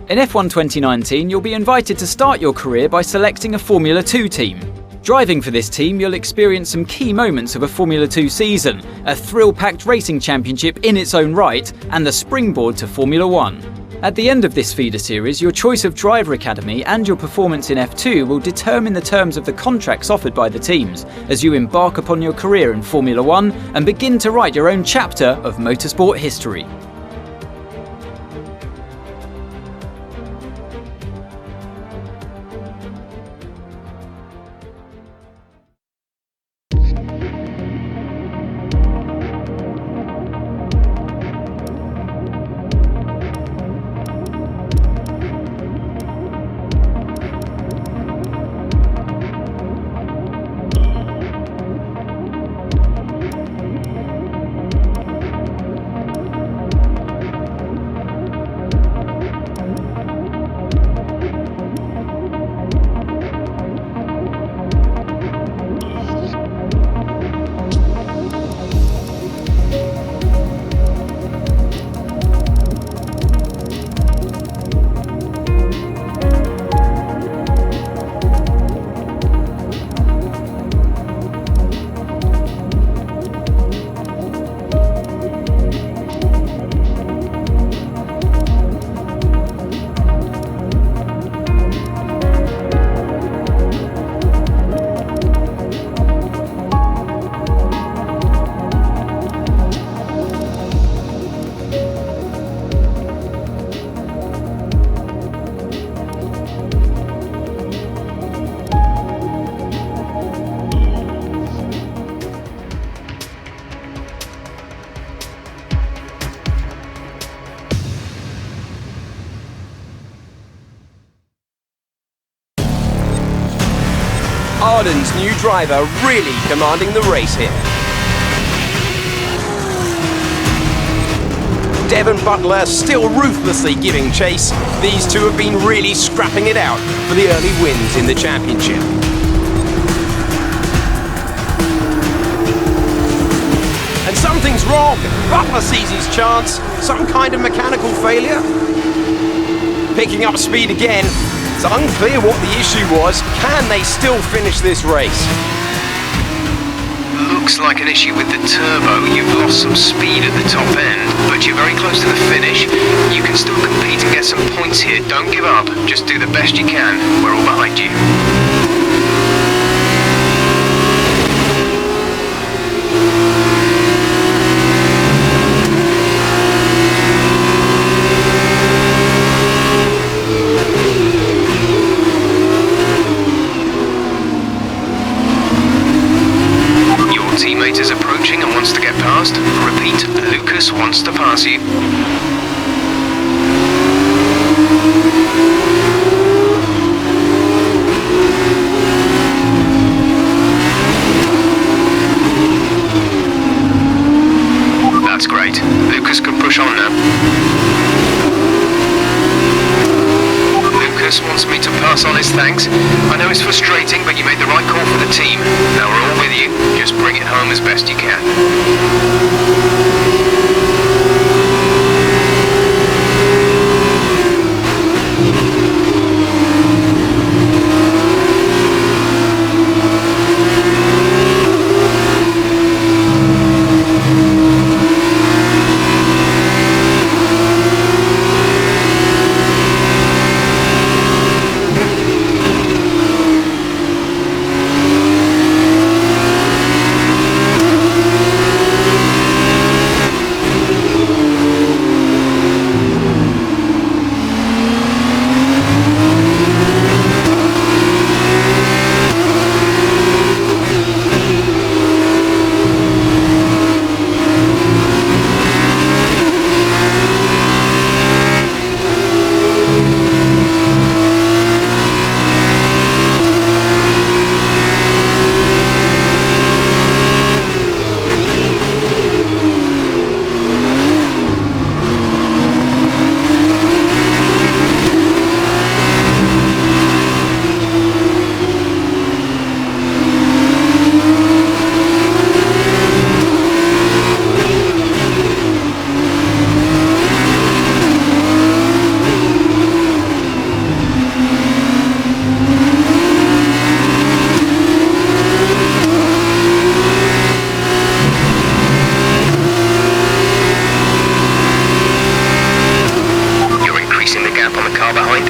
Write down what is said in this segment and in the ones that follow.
In F1 2019, you'll be invited to start your career by selecting a Formula 2 team. Driving for this team, you'll experience some key moments of a Formula 2 season, a thrill-packed racing championship in its own right, and the springboard to Formula 1. At the end of this feeder series, your choice of driver academy and your performance in F2 will determine the terms of the contracts offered by the teams as you embark upon your career in Formula 1 and begin to write your own chapter of motorsport history. Arden's new driver really commanding the race here. Devon Butler still ruthlessly giving chase. These two have been really scrapping it out for the early wins in the championship. And something's wrong. Butler sees his chance. Some kind of mechanical failure. Picking up speed again. It's unclear what the issue was. Can they still finish this race? Looks like an issue with the turbo. You've lost some speed at the top end, but you're very close to the finish. You can still compete and get some points here. Don't give up. Just do the best you can. We're all behind you. Teammate is approaching and wants to get passed. Repeat, Lucas wants to pass you. That's great. Lucas can push on now. Lucas wants me to pass on his thanks. I know it's frustrating, but you made the right call for the team. Now we're all with you. Just bring it home as best you can.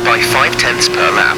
By 0.5 per lap.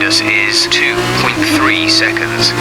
Is 2.3 seconds.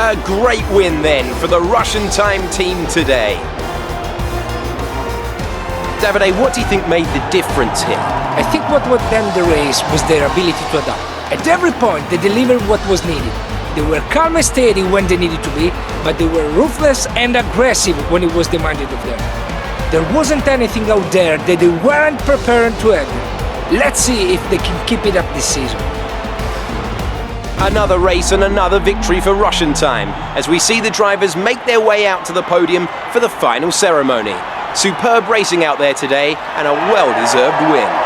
A great win then for the Russian time team today. Davide, what do you think made the difference here? I think what won them the race was their ability to adapt. At every point, they delivered what was needed. They were calm and steady when they needed to be, but they were ruthless and aggressive when it was demanded of them. There wasn't anything out there that they weren't prepared to handle. Let's see if they can keep it up this season. Another race and another victory for Russian time, as we see the drivers make their way out to the podium for the final ceremony. Superb racing out there today, and a well-deserved win.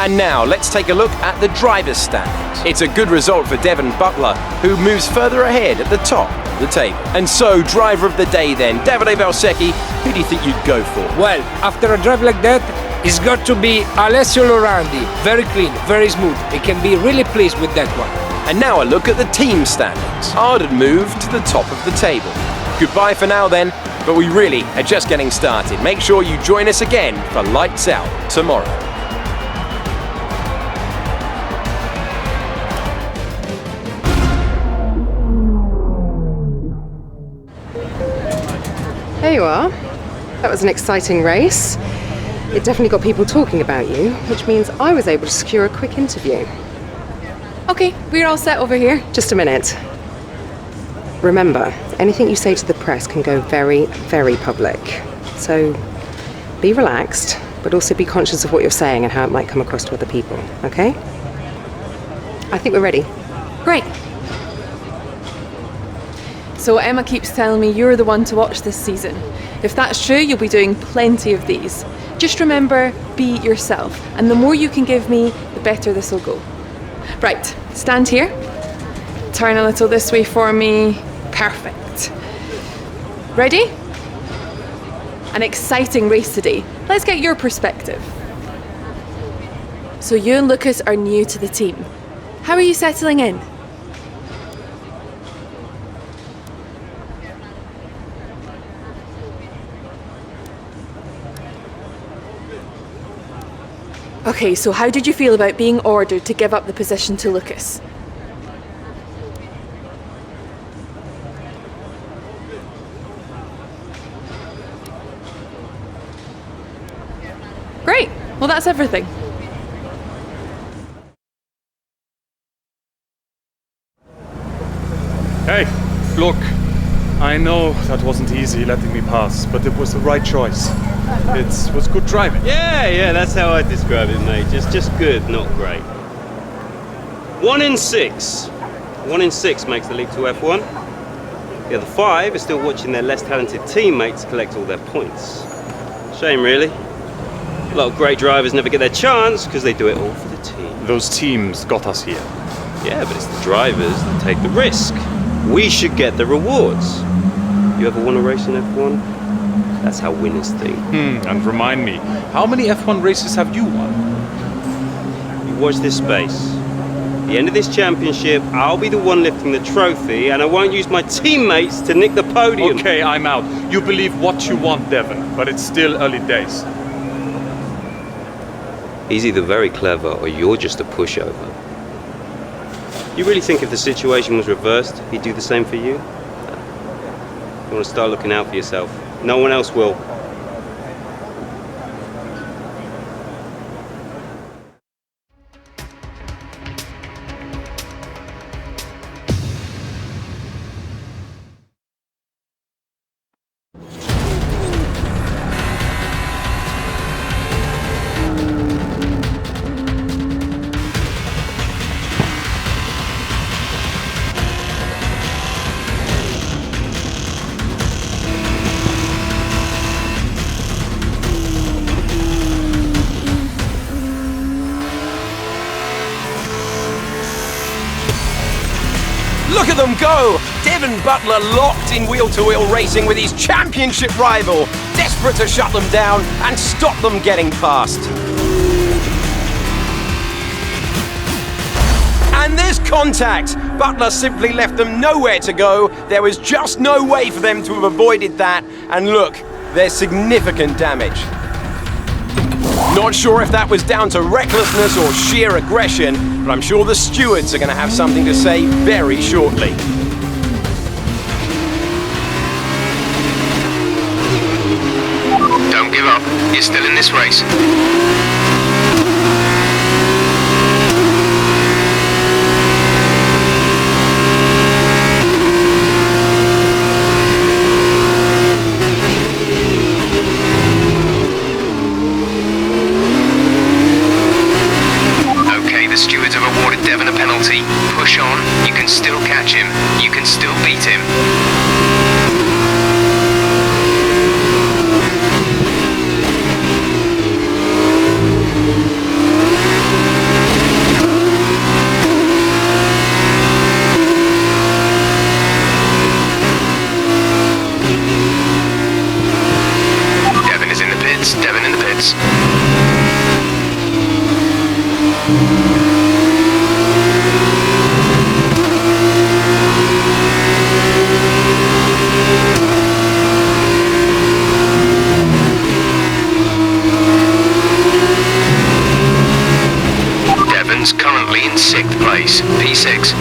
And now, let's take a look at the driver's standings. It's a good result for Devon Butler, who moves further ahead at the top of the table. And so, driver of the day then, Davide Valsecchi, who do you think you'd go for? Well, after a drive like that, it's got to be Alessio Lorandi. Very clean, very smooth. He can be really pleased with that one. And now a look at the team standings. Arden moved to the top of the table. Goodbye for now then, but we really are just getting started. Make sure you join us again for Lights Out tomorrow. There you are. That was an exciting race. It definitely got people talking about you, which means I was able to secure a quick interview. Okay, we're all set over here. Just a minute. Remember, anything you say to the press can go very, very public. So be relaxed, but also be conscious of what you're saying and how it might come across to other people, okay? I think we're ready. Great. So Emma keeps telling me you're the one to watch this season. If that's true, you'll be doing plenty of these. Just remember, be yourself. And the more you can give me, the better this will go. Right, stand here. Turn a little this way for me. Perfect. Ready? An exciting race today. Let's get your perspective. So you and Lucas are new to the team. How are you settling in? Okay, so how did you feel about being ordered to give up the position to Lucas? Great, well that's everything. Hey, look, I know that wasn't easy letting me pass, but it was the right choice. It was good driving. Yeah, that's how I describe it, mate. Just good, not great. 1 in 6. 1 in 6 makes the leap to F1. The other 5 are still watching their less talented teammates collect all their points. Shame, really. A lot of great drivers never get their chance because they do it all for the team. Those teams got us here. Yeah, but it's the drivers that take the risk. We should get the rewards. You ever won a race in F1? That's how winners think. And remind me, how many F1 races have you won? You watch this space. At the end of this championship, I'll be the one lifting the trophy, and I won't use my teammates to nick the podium. Okay, I'm out. You believe what you want, Devon, but it's still early days. He's either very clever or you're just a pushover. You really think if the situation was reversed, he'd do the same for you? You want to start looking out for yourself. No one else will. Look at them go! Devon Butler locked in wheel-to-wheel racing with his championship rival, desperate to shut them down and stop them getting past. And there's contact. Butler simply left them nowhere to go. There was just no way for them to have avoided that. And look, there's significant damage. Not sure if that was down to recklessness or sheer aggression, but I'm sure the stewards are going to have something to say very shortly. Don't give up. You're still in this race. Okay, the stewards have awarded Devon a penalty. Push on. You can still catch him. You can still beat him. Devon in the pits. Devon's currently in 6th place, P6.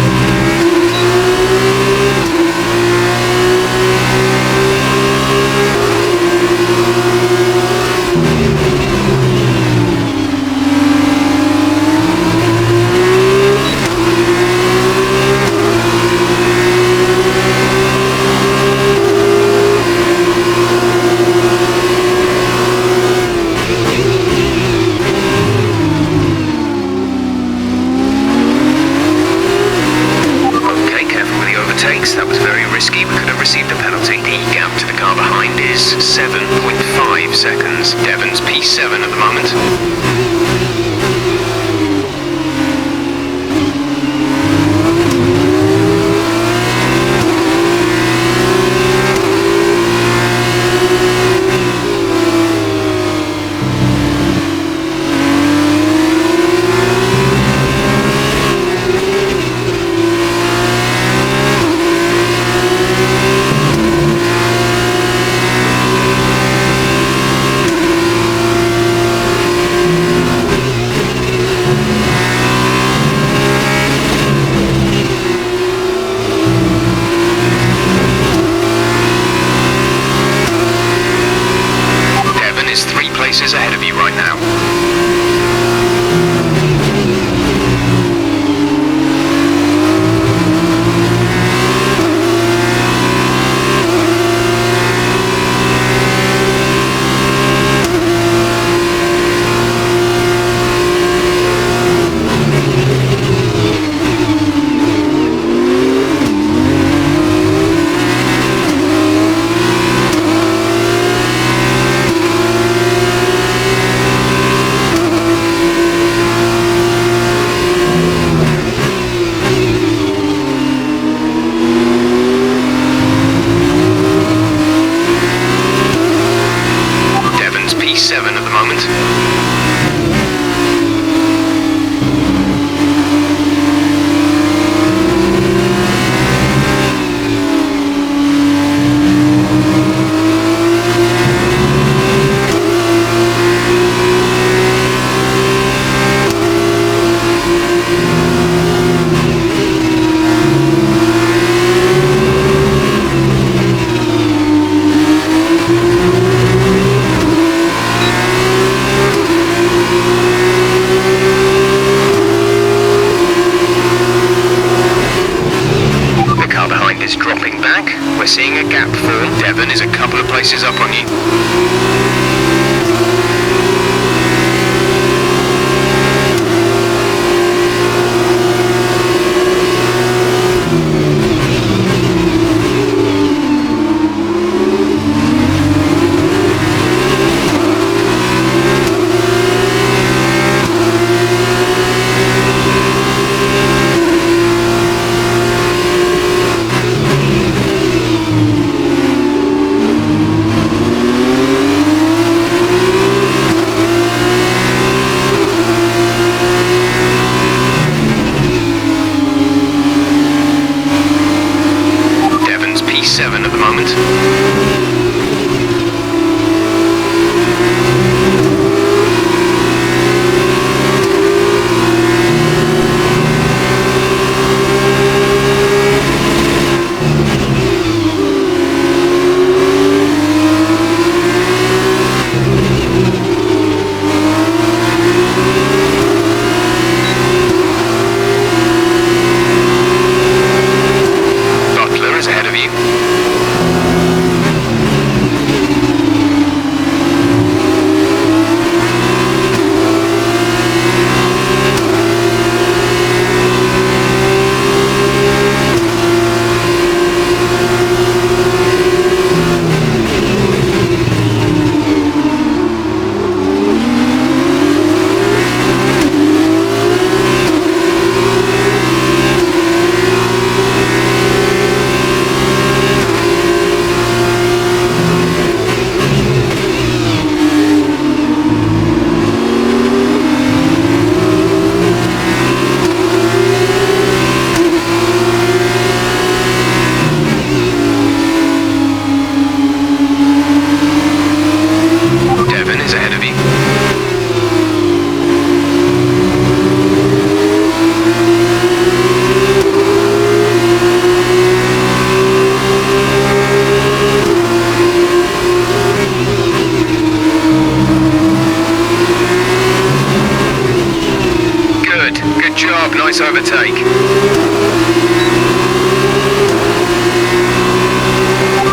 job, nice overtake.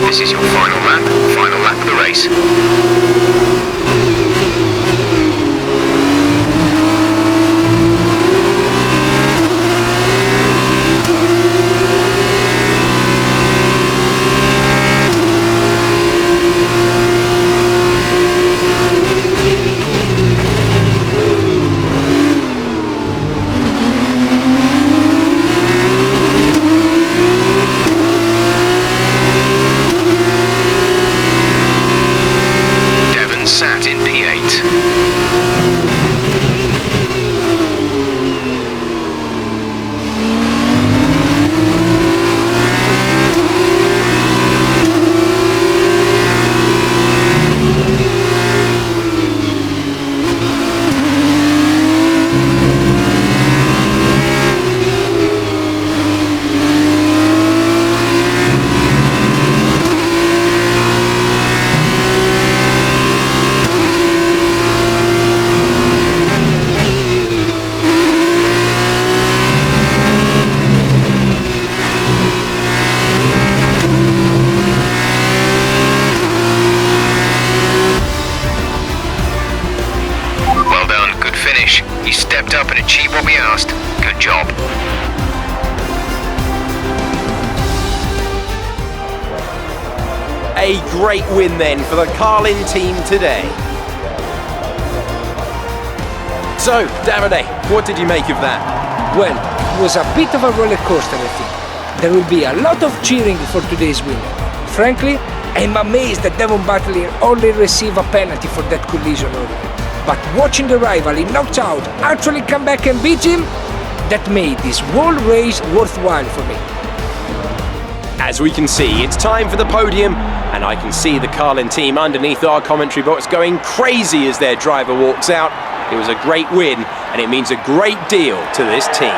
This is your final lap of the race. Sat in P8. You stepped up and achieved what we asked. Good job. A great win then for the Carlin team today. So, Davide, what did you make of that? Well, it was a bit of a roller coaster, I think. There will be a lot of cheering for today's winner. Frankly, I'm amazed that Devon Butler only received a penalty for that collision earlier. But watching the rival he knocked out actually come back and beat him, that made this whole race worthwhile for me. As we can see, it's time for the podium, and I can see the Carlin team underneath our commentary box going crazy as their driver walks out. It was a great win, and it means a great deal to this team.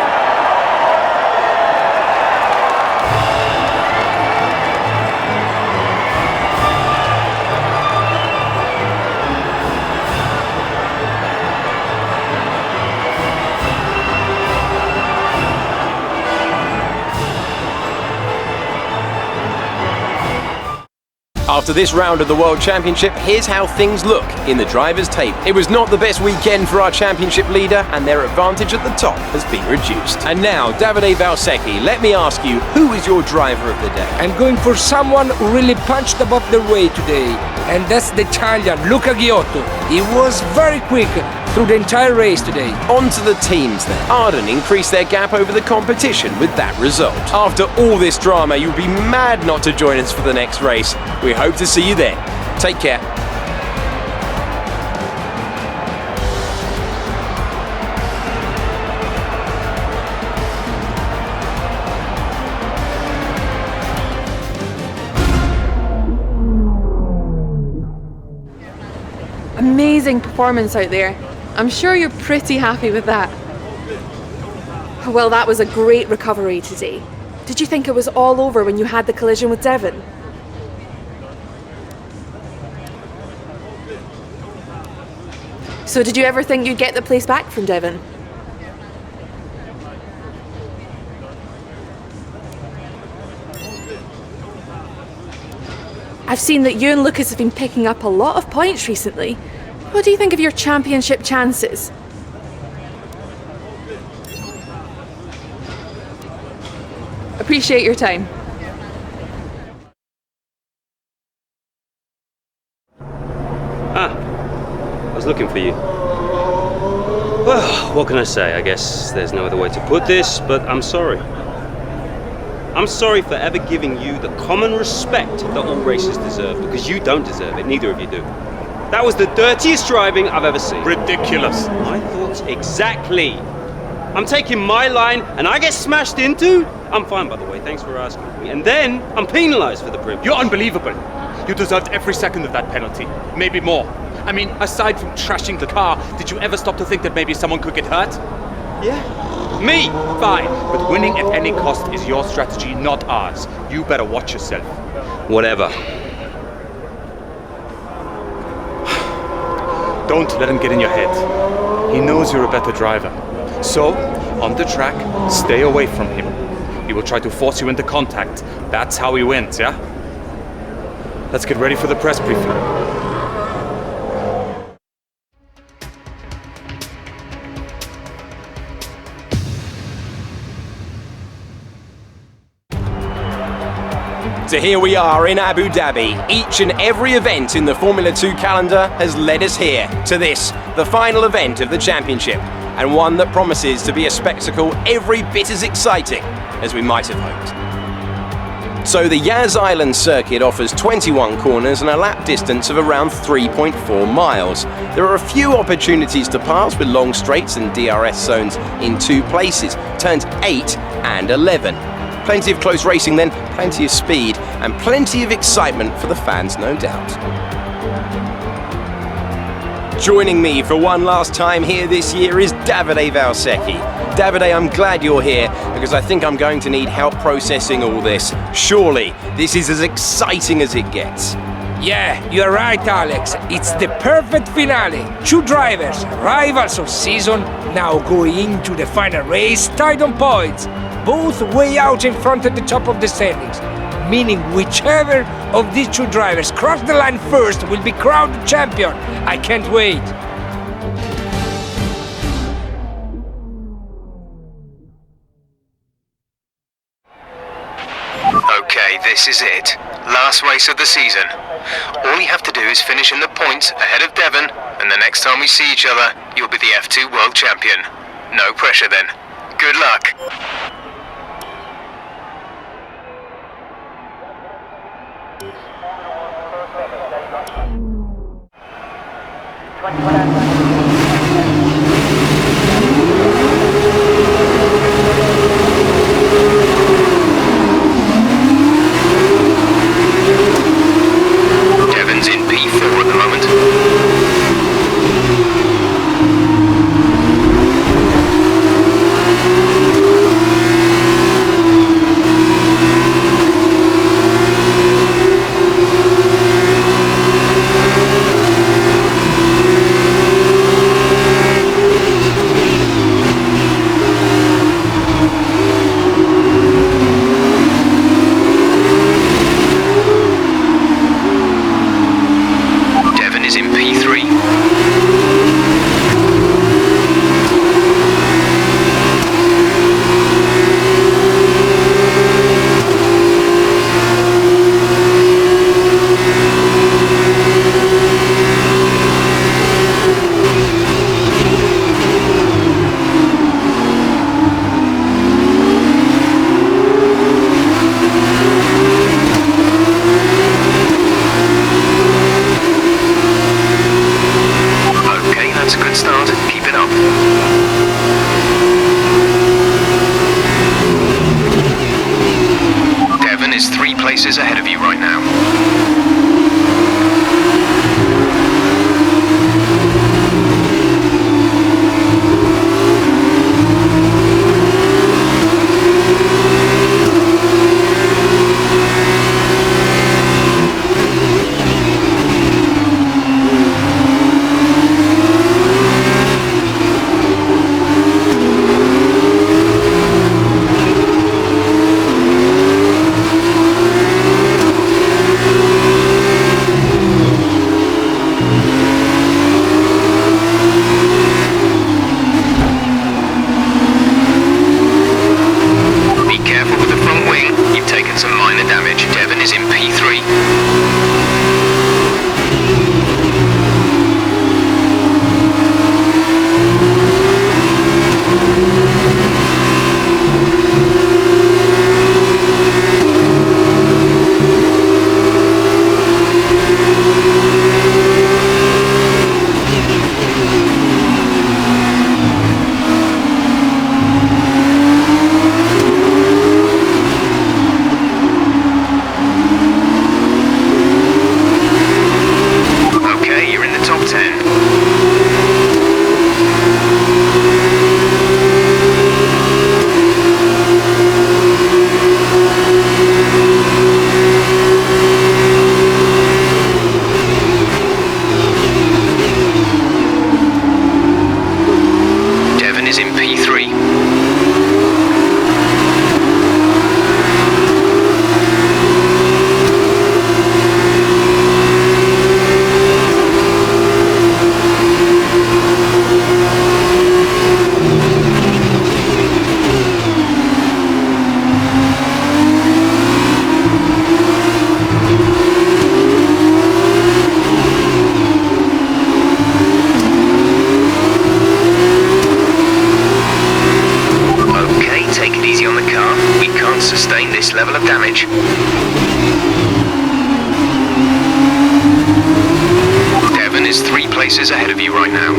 After this round of the World Championship, here's how things look in the driver's table. It was not the best weekend for our championship leader, and their advantage at the top has been reduced. And now, Davide Valsecchi, let me ask you, who is your driver of the day? I'm going for someone who really punched above their weight today, and that's the Italian Luca Ghiotto. He was very quick through the entire race today. On to the teams then. Arden increased their gap over the competition with that result. After all this drama, you'd be mad not to join us for the next race. We hope to see you then. Take care. Amazing performance out there. I'm sure you're pretty happy with that. Well, that was a great recovery today. Did you think it was all over when you had the collision with Devon? So did you ever think you'd get the place back from Devon? I've seen that you and Lucas have been picking up a lot of points recently. What do you think of your championship chances? Appreciate your time. I was looking for you. Well, what can I say? I guess there's no other way to put this, but I'm sorry. I'm sorry for ever giving you the common respect that all races deserve, because you don't deserve it, neither of you do. That was the dirtiest driving I've ever seen. Ridiculous. My thoughts exactly. I'm taking my line and I get smashed into? I'm fine, by the way, thanks for asking me. And then I'm penalised for the privilege. You're unbelievable. You deserved every second of that penalty, maybe more. I mean, aside from trashing the car, did you ever stop to think that maybe someone could get hurt? Yeah. Me? Fine, but winning at any cost is your strategy, not ours. You better watch yourself. Whatever. Don't let him get in your head. He knows you're a better driver. So, On the track, stay away from him. He will try to force you into contact. That's how he wins, yeah? Let's get ready for the press briefing. So here we are in Abu Dhabi. Each and every event in the Formula 2 calendar has led us here to this, the final event of the championship, and one that promises to be a spectacle every bit as exciting as we might have hoped. So the Yas Island circuit offers 21 corners and a lap distance of around 3.4 miles. There are a few opportunities to pass with long straights and DRS zones in 2 places, turns 8 and 11. Plenty of close racing then, plenty of speed, and plenty of excitement for the fans, no doubt. Joining me for one last time here this year is Davide Valsecchi. Davide, I'm glad you're here because I think I'm going to need help processing all this. Surely, this is as exciting as it gets. Yeah, you're right, Alex. It's the perfect finale. 2 drivers, rivals of season, now going into the final race tied on points. Both way out in front at the top of the standings, meaning whichever of these 2 drivers cross the line first will be crowned champion. I can't wait. Okay, this is it. Last race of the season. All you have to do is finish in the points ahead of Devon, and the next time we see each other, you'll be the F2 World Champion. No pressure then. Good luck. Devon's in P4 at the moment. Is ahead of you right now. is in P3. sustain this level of damage. Devon is 3 places ahead of you right now.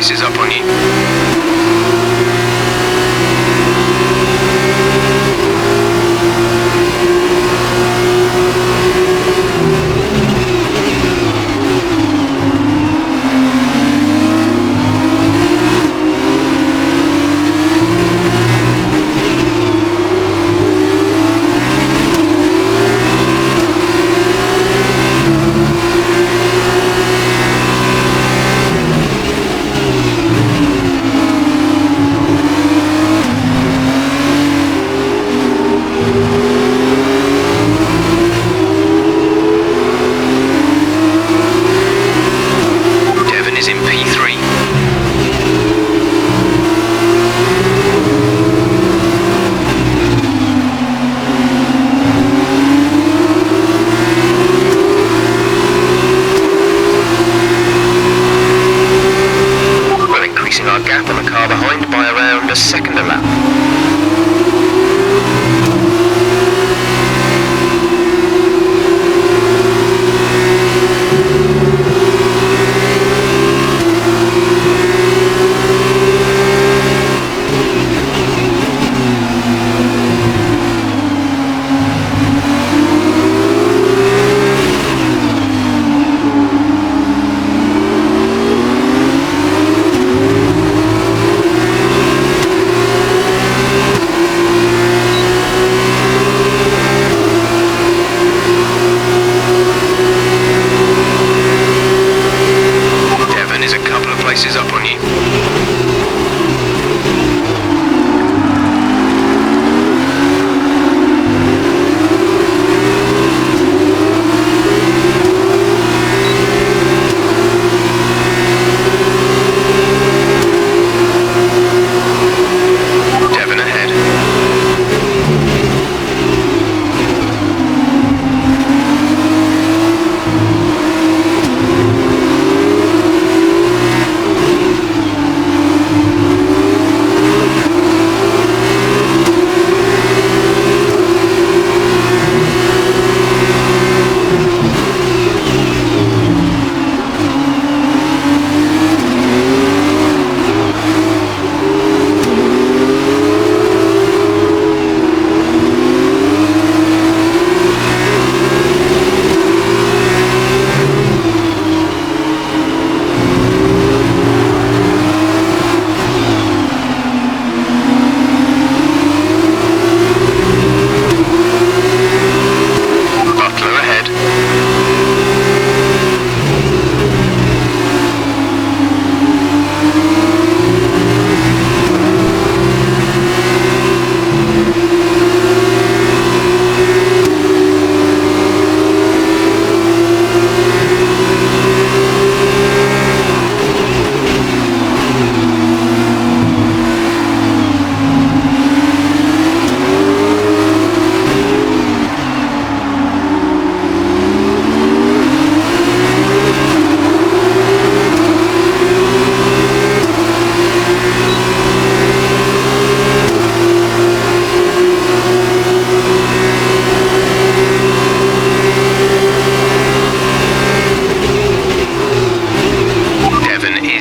Is up on you. A second a lap.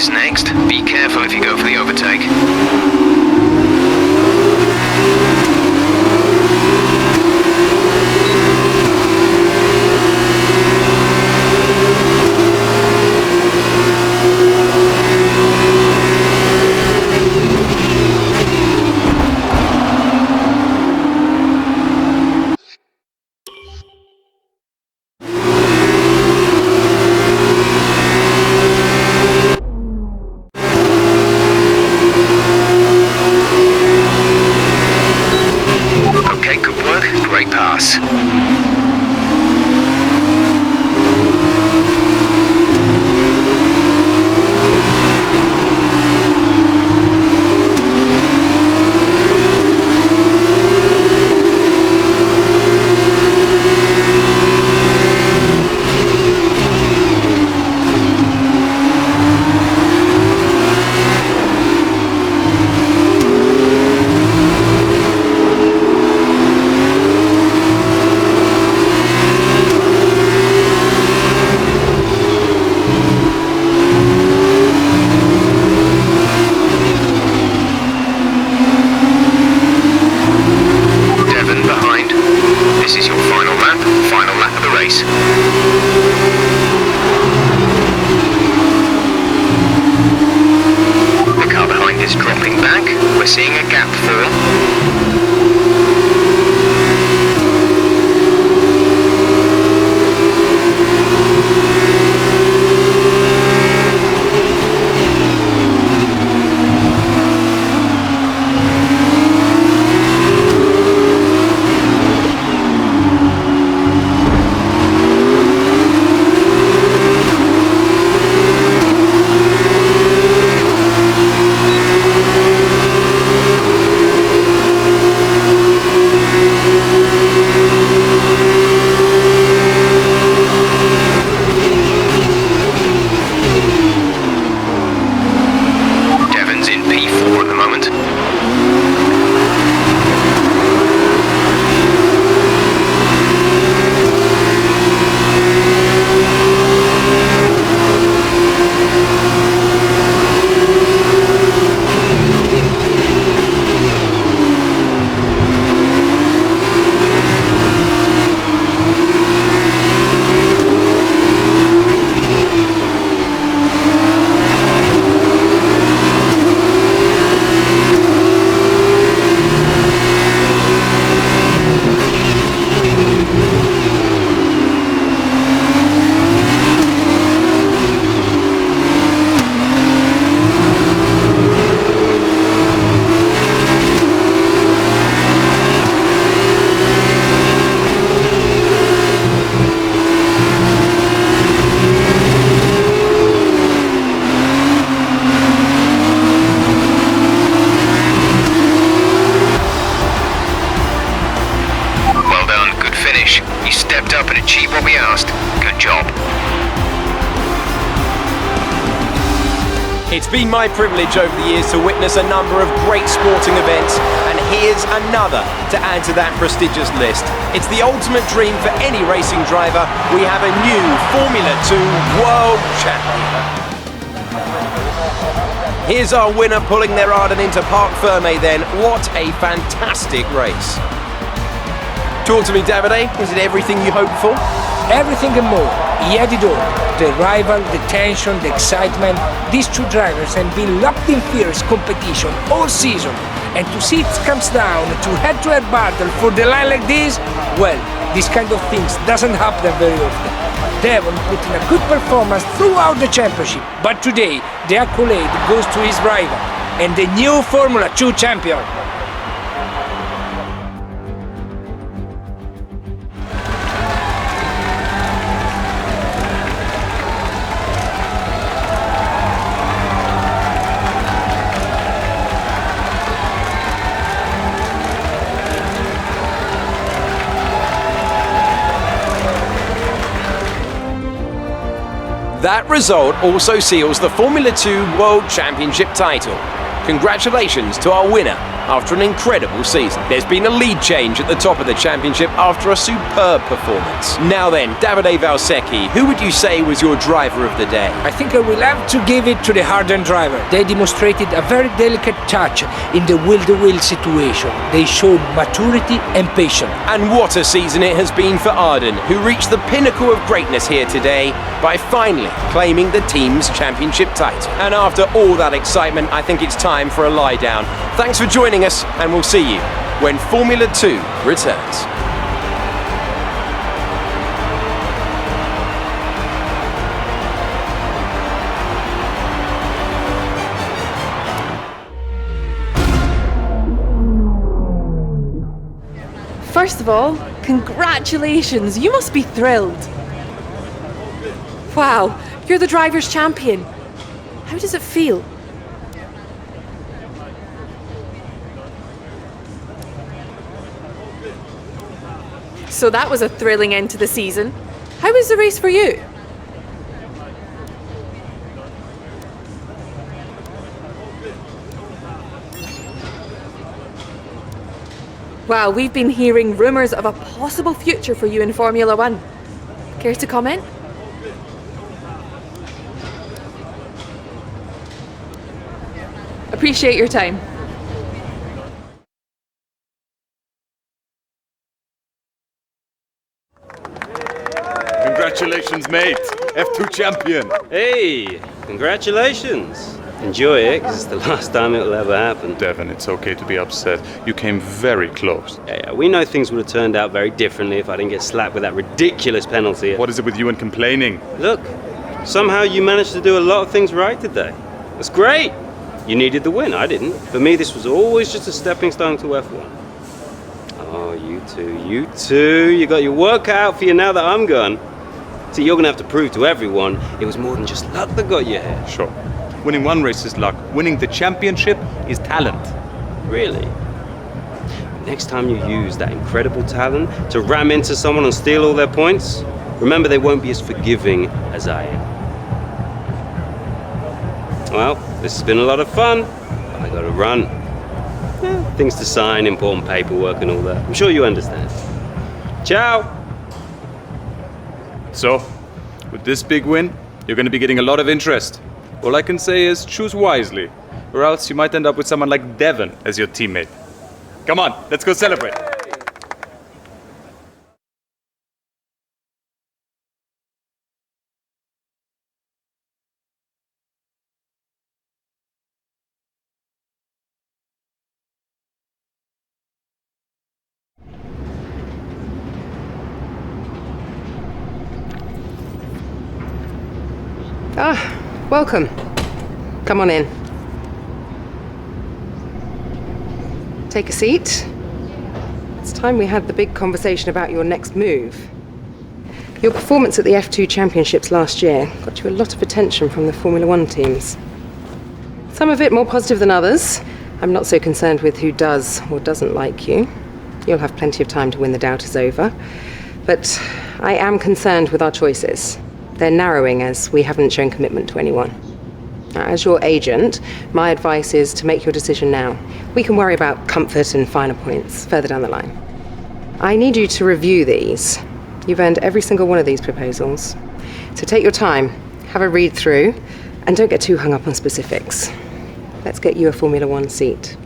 is next. Be careful if you go for the overtake. It's been my privilege over the years to witness a number of great sporting events, and here's another to add to that prestigious list. It's the ultimate dream for any racing driver. We have a new Formula 2 world champion. Here's our winner pulling their Arden into Parc Fermé then. What a fantastic race. Talk to me, Davide. Was it everything you hoped for? Everything and more. He had it all. The rival, the tension, the excitement. These two drivers have been locked in fierce competition all season. And to see it comes down to head-to-head battle for the line like this, well, this kind of things doesn't happen very often. Devon put in a good performance throughout the championship, but today the accolade goes to his rival and the new Formula 2 champion. That result also seals the Formula 2 World Championship title. Congratulations to our winner after an incredible season. There's been a lead change at the top of the championship after a superb performance. Now then, Davide Valsecchi, who would you say was your driver of the day? I think I will have to give it to the hardened driver. They demonstrated a very delicate touch in the wheel-to-wheel situation. They showed maturity and patience. And what a season it has been for Arden, who reached the pinnacle of greatness here today by finally claiming the team's championship title. And after all that excitement, I think it's time for a lie down. Thanks for joining us, and we'll see you when Formula 2 returns. First of all, congratulations! You must be thrilled. Wow, you're the driver's champion. How does it feel? So that was a thrilling end to the season. How was the race for you? Well, we've been hearing rumours of a possible future for you in Formula 1. Care to comment? Appreciate your time. Congratulations, mate. F2 champion. Hey, congratulations. Enjoy it, because it's the last time it'll ever happen. Devon, it's okay to be upset. You came very close. Yeah, we know things would have turned out very differently if I didn't get slapped with that ridiculous penalty. What is it with you and complaining? Look, somehow you managed to do a lot of things right today. That's great. You needed the win, I didn't. For me, this was always just a stepping stone to F1. Oh, you two. You got your work cut out for you now that I'm gone. See, you're going to have to prove to everyone it was more than just luck that got you here. Sure. Winning one race is luck. Winning the championship is talent. Really? Next time you use that incredible talent to ram into someone and steal all their points, remember they won't be as forgiving as I am. Well, this has been a lot of fun, but I gotta run. Things to sign, important paperwork and all that. I'm sure you understand. Ciao! So, with this big win, you're going to be getting a lot of interest. All I can say is choose wisely, or else you might end up with someone like Devon as your teammate. Come on, let's go celebrate. Ah, welcome. Come on in. Take a seat. It's time we had the big conversation about your next move. Your performance at the F2 Championships last year got you a lot of attention from the Formula 1 teams. Some of it more positive than others. I'm not so concerned with who does or doesn't like you. You'll have plenty of time to win the doubters over. But I am concerned with our choices. They're narrowing as we haven't shown commitment to anyone. Now, as your agent, my advice is to make your decision now. We can worry about comfort and finer points further down the line. I need you to review these. You've earned every single one of these proposals. So take your time, have a read through, and don't get too hung up on specifics. Let's get you a Formula 1 seat.